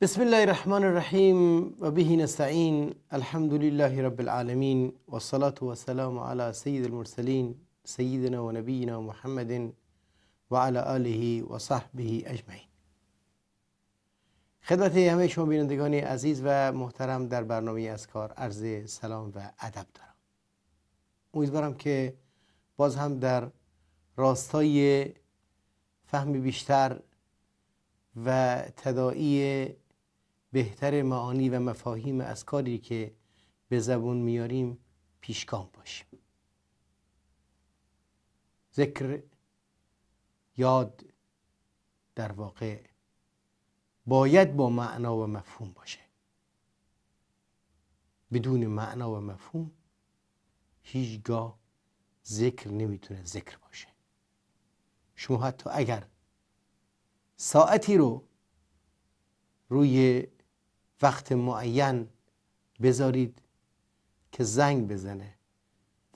بسم الله الرحمن الرحیم و به نستعین. الحمد لله رب العالمین و الصلاة و السلام علی سید المرسلین سیدنا و نبینا محمد و علی آله و صحبه اجمعین. خدمت همه شما بینندگان عزیز و محترم در برنامه اذکار عرض سلام و ادب دارم. امیدوارم که باز هم در راستای فهم بیشتر و تداعی بهتر معانی و مفاهیم اذکاری که به زبون میاریم پیشگام باشیم. ذکر، یاد در واقع باید با معنا و مفهوم باشه. بدون معنا و مفهوم هیچگاه ذکر نمیتونه ذکر باشه. شما حتی اگر ساعتی رو روی وقت معین بذارید که زنگ بزنه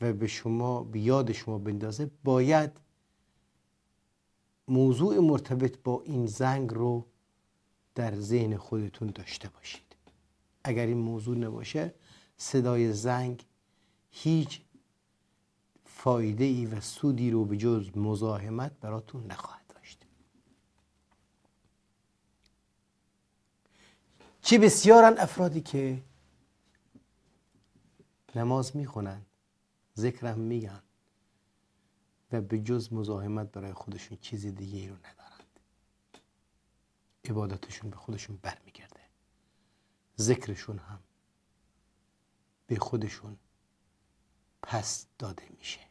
و به شما، به یاد شما بندازه، باید موضوع مرتبط با این زنگ رو در ذهن خودتون داشته باشید. اگر این موضوع نباشه صدای زنگ هیچ فایده ای و سودی رو به جز مزاحمت براتون نخواهد داشت. چه بسیارن افرادی که نماز میخونن، ذکرم میگن و به جز مزاحمت برای خودشون چیز دیگه ای رو ندارند. عبادتشون به خودشون برمیگرده، ذکرشون هم به خودشون پس داده میشه،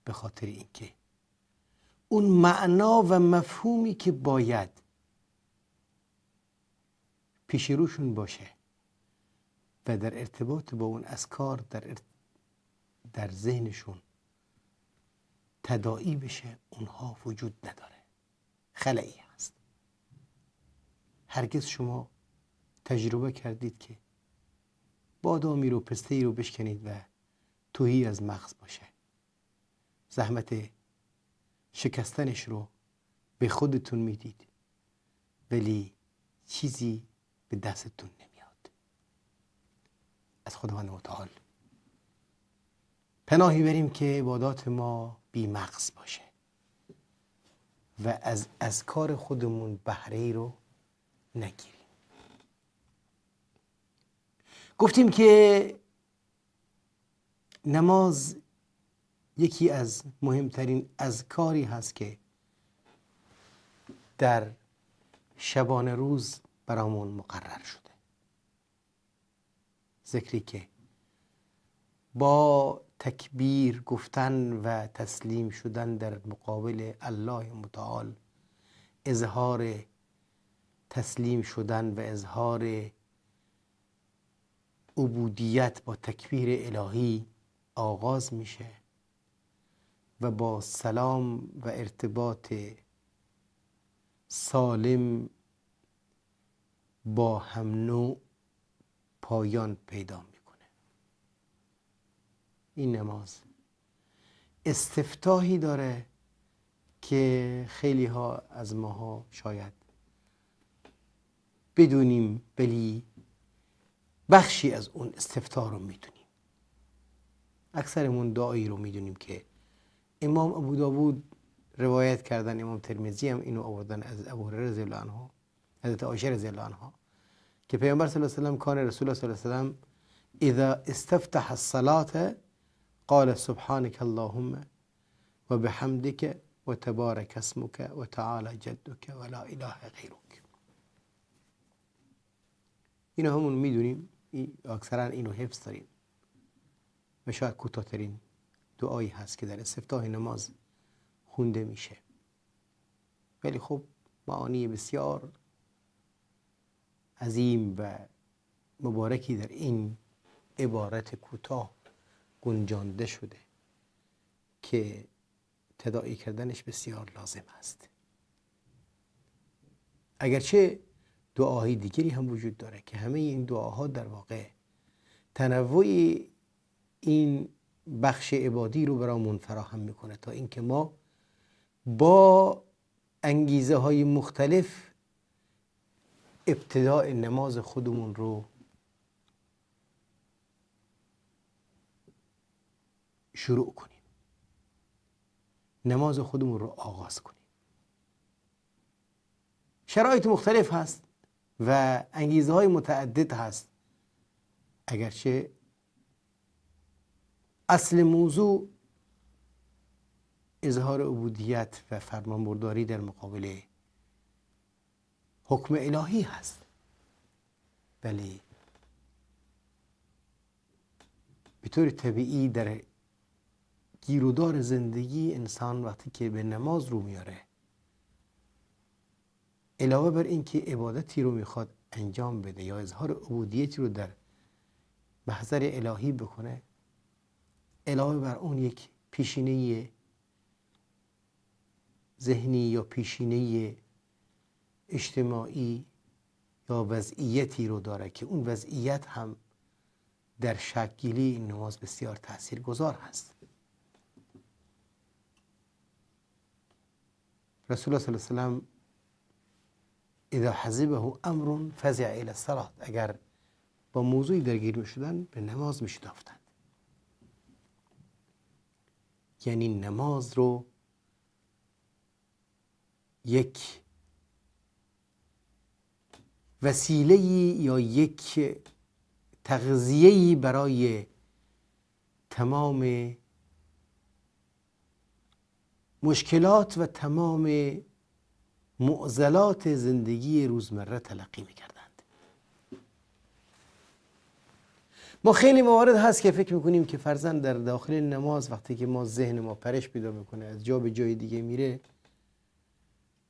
به خاطر اینکه اون معنا و مفهومی که باید پیش روشون باشه و در ارتباط با اون اذکار در ذهنشون تداعی بشه، اونها وجود نداره، خلایی هست. هرگز شما تجربه کردید که بادامی رو، پسته‌ای رو بشکنید و تهی از مغز باشه، زحمت شکستنش رو به خودتون میدید ولی چیزی به دستتون نمیاد؟ از خداوند متعال پناهی بریم که عبادات ما بی مغز باشه و از اذکار خودمون بهره رو نگیریم. گفتیم که نماز یکی از مهمترین اذکاری هست که در شبانه روز برامون مقرر شده. ذکری که با تکبیر گفتن و تسلیم شدن در مقابل الله متعال، اظهار تسلیم شدن و اظهار عبودیت با تکبیر الهی آغاز میشه و با سلام و ارتباط سالم با هم نوع پایان پیدا میکنه. این نماز استفتاحی داره که خیلی ها از ماها شاید بدونیم ولی بخشی از اون استفتاح رو میدونیم. اکثرمون دعایی رو میدونیم که امام ابو داوود روایت کردن، امام ترمذی هم اینو آوردن از ابو هریره رضی الله عنه، حضرت عایشه رضی الله عنها، که پیامبر صلی الله علیه و سلم کان رسول الله صلی الله علیه و سلم اذا استفتح الصلاه قال سبحانك اللهم و بحمدك و تبارک اسمك و تعالی جدك و لا اله غیرک. اینو همون میدونیم، اکثرا اینو حفظ داریم و شاید کوتاه‌ترین دعایی هست که در استفتاح نماز خونده میشه، ولی خب معانی بسیار عظیم و مبارکی در این عبارت کوتاه گنجانده شده که تداعی کردنش بسیار لازم است. اگرچه دعاهای دیگری هم وجود داره که همه این دعاها در واقع تنوع این بخش عبادی رو برامون فراهم میکنه تا اینکه ما با انگیزه های مختلف ابتداء نماز خودمون رو شروع کنیم، نماز خودمون رو آغاز کنیم. شرایط مختلف هست و انگیزه های متعدد هست، اگرچه اصل موضوع اظهار عبودیت و فرمانبرداری در مقابل حکم الهی هست. ولی به طور طبیعی در گیرودار زندگی انسان وقتی که به نماز رو میاره، علاوه بر این که عبادتی رو میخواد انجام بده یا اظهار عبودیتی رو در محضر الهی بکنه، علاوه بر اون یک پیشینه ذهنی یا پیشینه اجتماعی یا وضعیتی رو داره که اون وضعیت هم در شکل‌گیری این نماز بسیار تاثیرگذار هست. رسول الله صلی الله علیه و سلم اذا حزبه امر فزع الى الصلاه، اگر با موضوعی درگیر می شدن به نماز می شتافتند. یعنی نماز رو یک وسیله‌ای یا یک تغذیه‌ای برای تمام مشکلات و تمام معضلات زندگی روزمره تلقی می‌کردند. ما خیلی موارد هست که فکر می‌کنیم که فرضاً در داخل نماز وقتی که ما ذهن ما پرش پیدا می‌کنه، از جا به جای دیگه میره،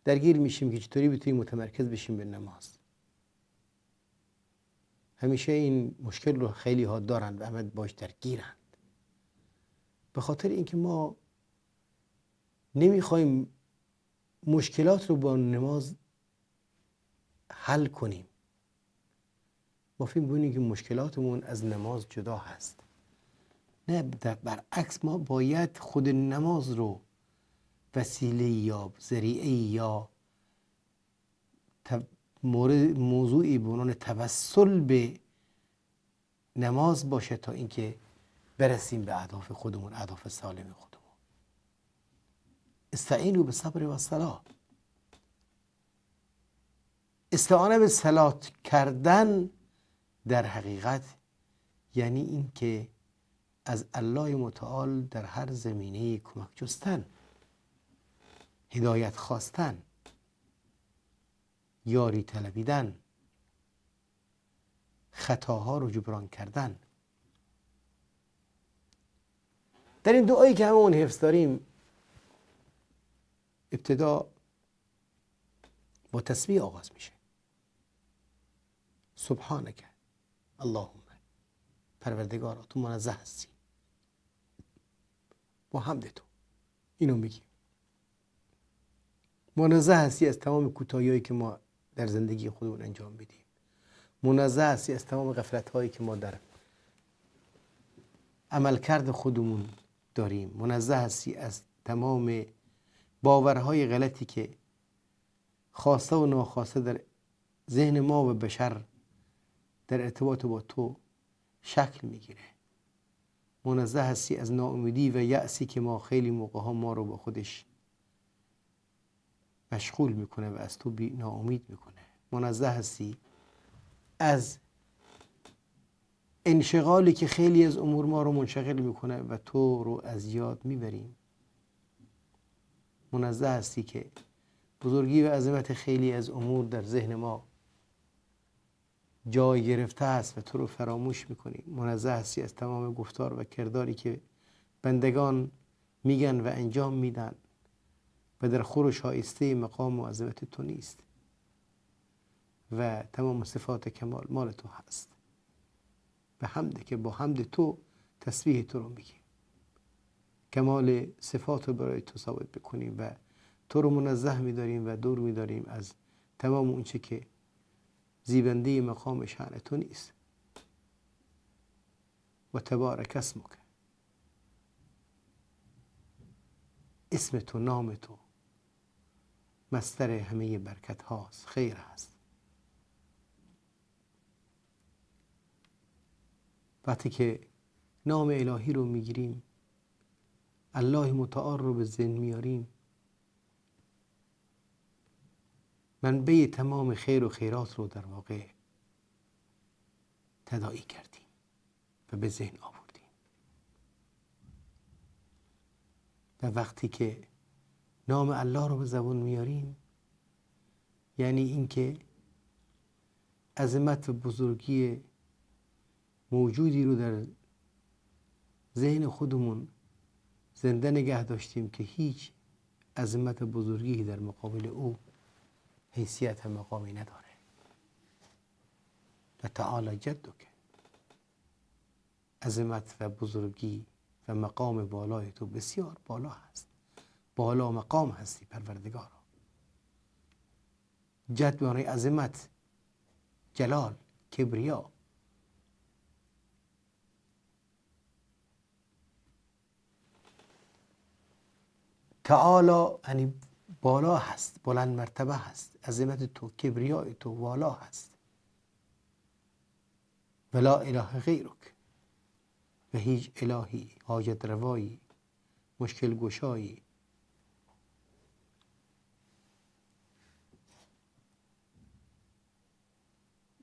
درگیر میشیم که چطوری بتونیم متمرکز بشیم به نماز. همیشه این مشکل رو خیلی ها دارند و همه باش درگیرند، به خاطر اینکه ما نمیخوایم مشکلات رو با نماز حل کنیم. ما فکر می‌کنیم که مشکلاتمون از نماز جدا هست. نه، برعکس، ما باید خود نماز رو وسیله یا ذریعه یا موضوعی به عنوان توسل به نماز باشه تا اینکه برسیم به اهداف خودمون، اهداف سالم خودمون. استعینوا بالصبر والصلاة. استعانه به صلات کردن در حقیقت یعنی این که از الله متعال در هر زمینه کمک جستن، هدایت خواستن، یاری طلبیدن، خطاها رو جبران کردن. در این دعایی که همون حفظ داریم، ابتدا با تسبیح آغاز میشه. سبحانک اللهم، پروردگارا تو منزه هستی، با حمد تو اینو میگیم، منزه هستی از تمام کوتاهی‌هایی که ما در زندگی خودمون انجام بدیم، منزه هستی از تمام غفلت‌هایی که ما در عملکرد خودمون داریم، منزه هستی از تمام باورهای غلطی که خواسته و ناخواسته در ذهن ما و بشر در ارتباط با تو شکل میگیره. منزه هستی از ناامیدی و یأسی که ما خیلی موقع ها ما رو با خودش مشغول میکنه و از تو ناامید میکنه. منزه هستی از انشغالی که خیلی از امور ما رو منشغل میکنه و تو رو از یاد میبریم. منزه هستی که بزرگی و عظمت خیلی از امور در ذهن ما جای گرفته است و تو رو فراموش میکنی. منزه هستی از تمام گفتار و کرداری که بندگان میگن و انجام میدن و در خور و شایسته مقام و عظمت تو نیست و تمام صفات کمال مال تو هست. به حمد که با حمد تو تسبیح تو رو میگیم، کمال صفات رو برای تو ثابت بکنیم و تو رو منزه میداریم و دور میداریم از تمام اون چه که زیبنده مقام شأن تو نیست. و تبارک اسمک، اسم تو، نام تو مصدر همه برکت هاست، خیر هست. وقتی که نام الهی رو میگیریم، الله متعال رو به ذهن میاریم، منبع تمام خیر و خیرات رو در واقع تداعی کردیم و به ذهن آوردیم. و وقتی که نام الله رو به زبان میاریم، یعنی اینکه عظمت و بزرگی موجودی رو در ذهن خودمون زنده نگه داشتیم که هیچ عظمت و بزرگی در مقابل او حیثیت و مقامی نداره. و تعالی جدک، عظمت و بزرگی و مقام بالای تو بسیار بالا هست، بالا مقام هستی پروردگارا. جد به معنی عظمت، جلال، کبریا. تعالی یعنی بالا هست، بلند مرتبه هست، عظمت تو، کبریای تو والا هست. ولا اله غیرک، و هیچ الهی، حاجت روایی، مشکل گشایی،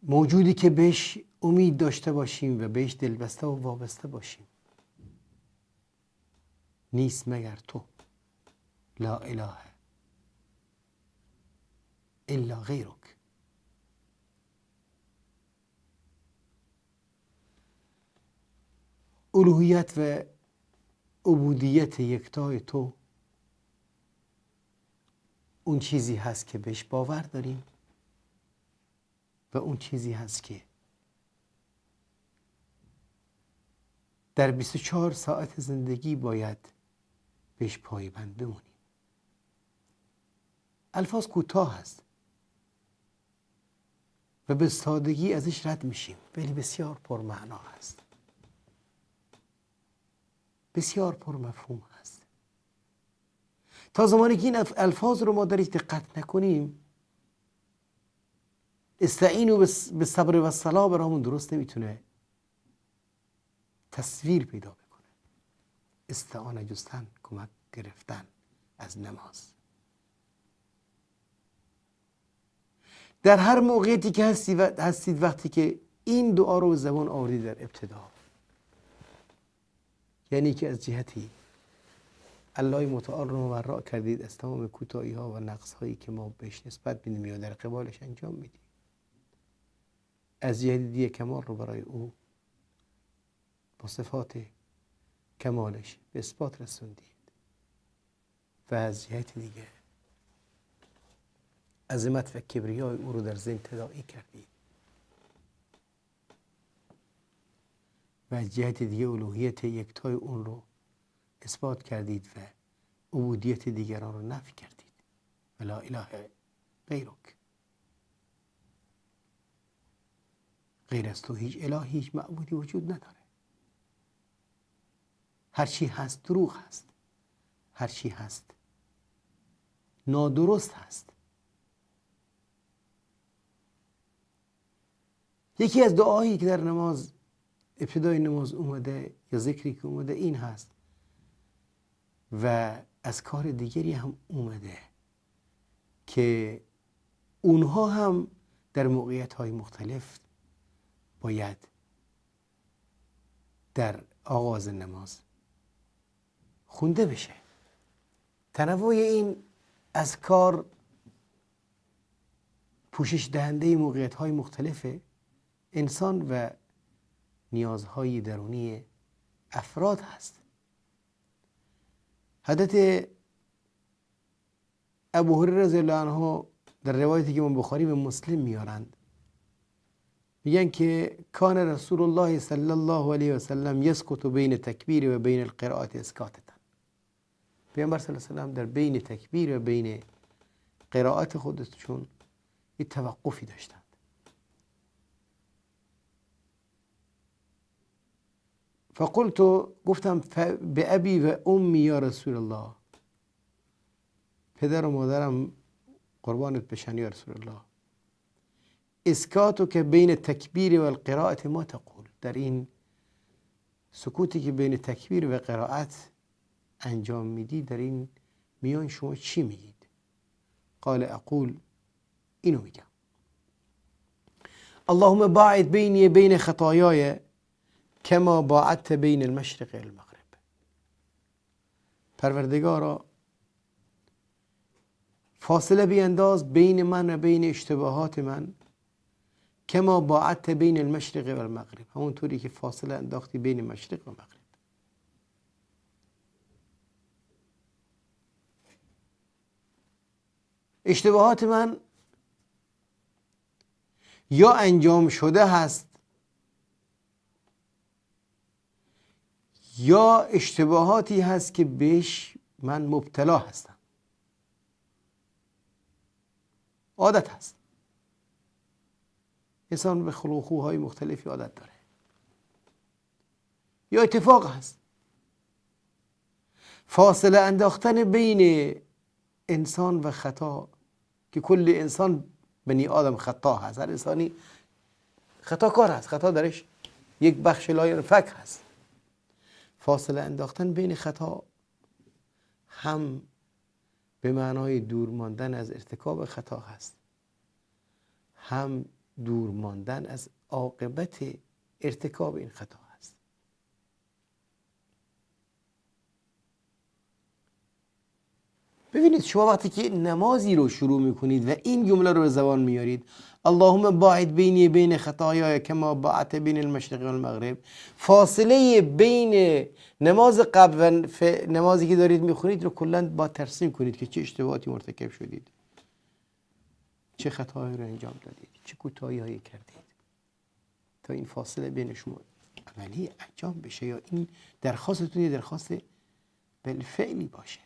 موجودی که بهش امید داشته باشیم و بهش دلبسته و وابسته باشیم نیست مگر تو. لا اله الا غیرک. الوهیت و عبودیت یکتای تو اون چیزی هست که بهش باور داریم و اون چیزی هست که در 24 ساعت زندگی باید بهش پایبند بمونیم. الفاظ کوتاه هست و به سادگی ازش رد میشیم، ولی بسیار پرمعنا هست، بسیار پرمفهوم هست. تا زمانی که این الفاظ رو ما درش دقت نکنیم، استعینوا بالصبر و الصلاة برامون درست نمیتونه تصویر پیدا بکنه. استعانه جستن، کمک گرفتن از نماز. در هر موقعیتی که هستید وقتی که این دعا رو به زبان آوردید در ابتدا، یعنی که از جهتی الله متعال رو مبرأ کردید از تمام کوتاهی ها و نقص هایی که ما بهش نسبت میدیم یا در قبالش انجام میدیم، از جهت دیگه کمال رو برای او با صفات کمالش به اثبات رسوندید و از جهت دیگه عظمت و کبریای او رو در ذهن تداعی کردید و از جهت دیگه الوهیت یکتای اون رو اثبات کردید و عبودیت دیگران رو نفی کردید. ولا اله غیرک، غیر از تو هیچ الهی، هیچ معبودی وجود نداره. هر چی هست دروغ هست، هر چی هست نادرست هست. یکی از دعایی که در نماز، ابتدای نماز اومده یا ذکری که اومده این هست و از کار دیگری هم اومده که اونها هم در موقعیت‌های مختلف باید در آغاز نماز خونده بشه. تنوع این اذکار پوشش دهنده موقعیت‌های مختلف انسان و نیازهای درونی افراد هست. حضرت ابو هریره رضی الله عنه در روایتی که امام بخاری و مسلم میارند میگن که کان رسول الله صلی الله علیه و سلم یسکت بین تکبیر و بین القراءت اسکاتتا. پیامبر صلی الله علیه و سلم در بین تکبیر و بین قرائت خودشون یه توقفی داشتند. فقلت، گفتم به ابی و امی یا رسول الله، پدر و مادرم قربانت بشن یا رسول الله، اسکاتو که بین تکبیر و القراءت ما تقول، در این سکوتی که بین تکبیر و قرائت انجام میدی در این میان شما چی میگید؟ قال اقول، اینو میگم اللهم باعد بینی بین خطایای کما باعدت بین المشرق و المغرب. پروردگارا فاصله بینداز بین من و بین اشتباهات من کما باعدت بین المشرق و المغرب، همونطوری که فاصله انداختی بین مشرق و مغرب. اشتباهات من یا انجام شده هست یا اشتباهاتی هست که بهش من مبتلا هستم. عادت هست، انسان به خلق و خوهای مختلفی عادت داره، یا اتفاق هست. فاصله انداختن بین انسان و خطا، که کل انسان بنی آدم خطا هست، هر انسانی خطا کار هست، خطا درش یک بخش لا ینفک هست. فاصله انداختن بین خطا هم به معنای دور ماندن از ارتکاب خطا هست، هم دور ماندن از عاقبت ارتکاب این خطا هست. ببینید شما وقتی که نمازی رو شروع میکنید و این جمله رو به زبان میارید اللهم باعد بینی بین خطایای کما باعدت بین المشرق و المغرب، فاصله بین نماز قبل و نمازی که دارید میخونید رو کلا با ترسیم کنید که چه اشتباهاتی مرتکب شدید، چه خطاهایی رو انجام دادید، چه کوتاهی هایی کردید، تا این فاصله بین شما عملی انجام بشه یا این درخواستتون یه درخواست بالفعلی باشه.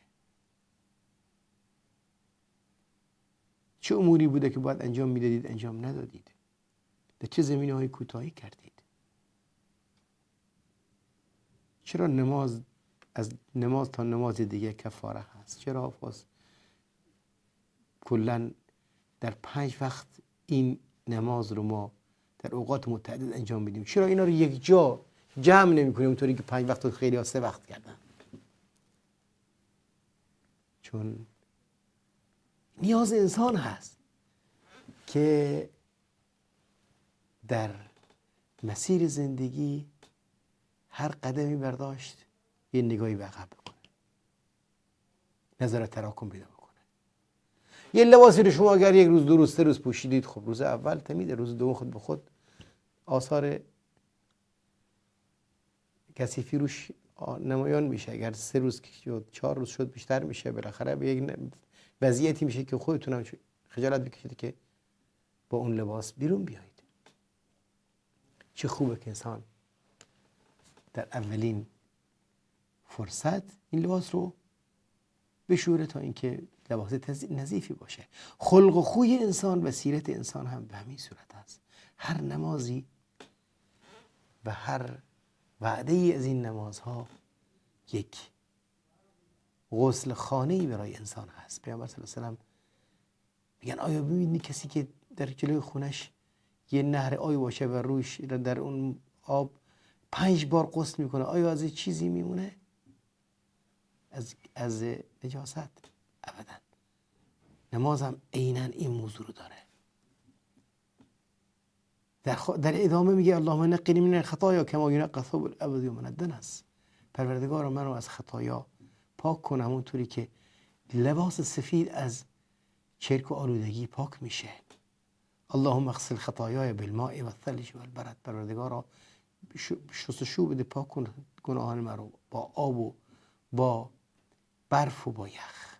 چه اموری بوده که باید انجام میدادید انجام ندادید؟ در چه زمینه های کوتاهی کردید؟ چرا نماز از نماز تا نماز دیگه کفاره هست؟ چرا کلا در 5 وقت این نماز رو ما در اوقات متعدد انجام میدیم؟ چرا اینا رو یک جا جمع نمی کنیم اونطوری که 5 وقت رو خیلی ها 3 وقت کردن؟ چون نیاز انسان هست که در مسیر زندگی هر قدمی برداشت یه نگاهی به عقب بکنه، نظر تراکم پیدا بکنه. یه لباسی رو شما اگر 1 روز 2 روز 3 روز پوشیدید، خب روز اول تمیده، روز دوم خود به خود آثار کثیفی روش نمایان میشه. اگر 3 روز شد 4 روز شد بیشتر میشه، بالاخره به یک وضعیتی میشه که خودتون هم خجالت بکشید که با اون لباس بیرون بیایید. چه خوبه که انسان در اولین فرصت این لباس رو بشوره تا اینکه لباس نظیفی باشه. خلق و خوی انسان و سیرت انسان هم به همین صورت است. هر نمازی و هر وعده ای از این نمازها یک غسل خانه‌ای برای انسان هست. پیامبر صلی الله علیه و سلم میگن آیا ببینید کسی که در جلوی خونش یه نهر آب باشه و روش در اون آب 5 بار غسل میکنه، آیا از چیزی میمونه؟ از نجاست؟ ابدا. نماز هم عیناً این موضوع رو داره. در ادامه میگه اللهم نقنی من الخطایا کما ینقی الثوب الابیض من الدنس. پروردگار منو از خطایا پاک کن همونطوری که لباس سفید از چرک و آلودگی پاک میشه. اللهم اغسل خطایای بالماء والثلج والبرد. پروردگارا شستشو بده، پاک کن گناهان من رو با آب و با برف و با یخ،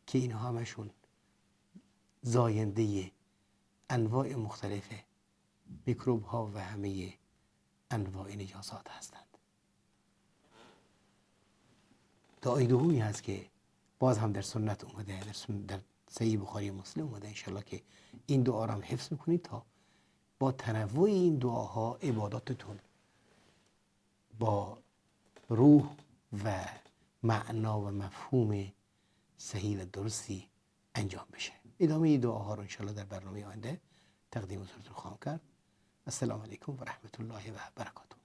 که اینها همشون زاینده انواع مختلف میکروب ها و همه انواع نجاسات هستند. دعای دومی هست که باز هم در سنت اومده، در صحیح بخاری مسلم اومده. انشالله که این دعا رو هم حفظ میکنید تا با تنوع این دعاها عباداتتون با روح و معنا و مفهوم صحیح و درستی انجام بشه. ادامه این دعاها رو انشالله در برنامه آینده تقدیم حضورتون خواهم کرد. السلام علیکم و رحمت الله و برکاته.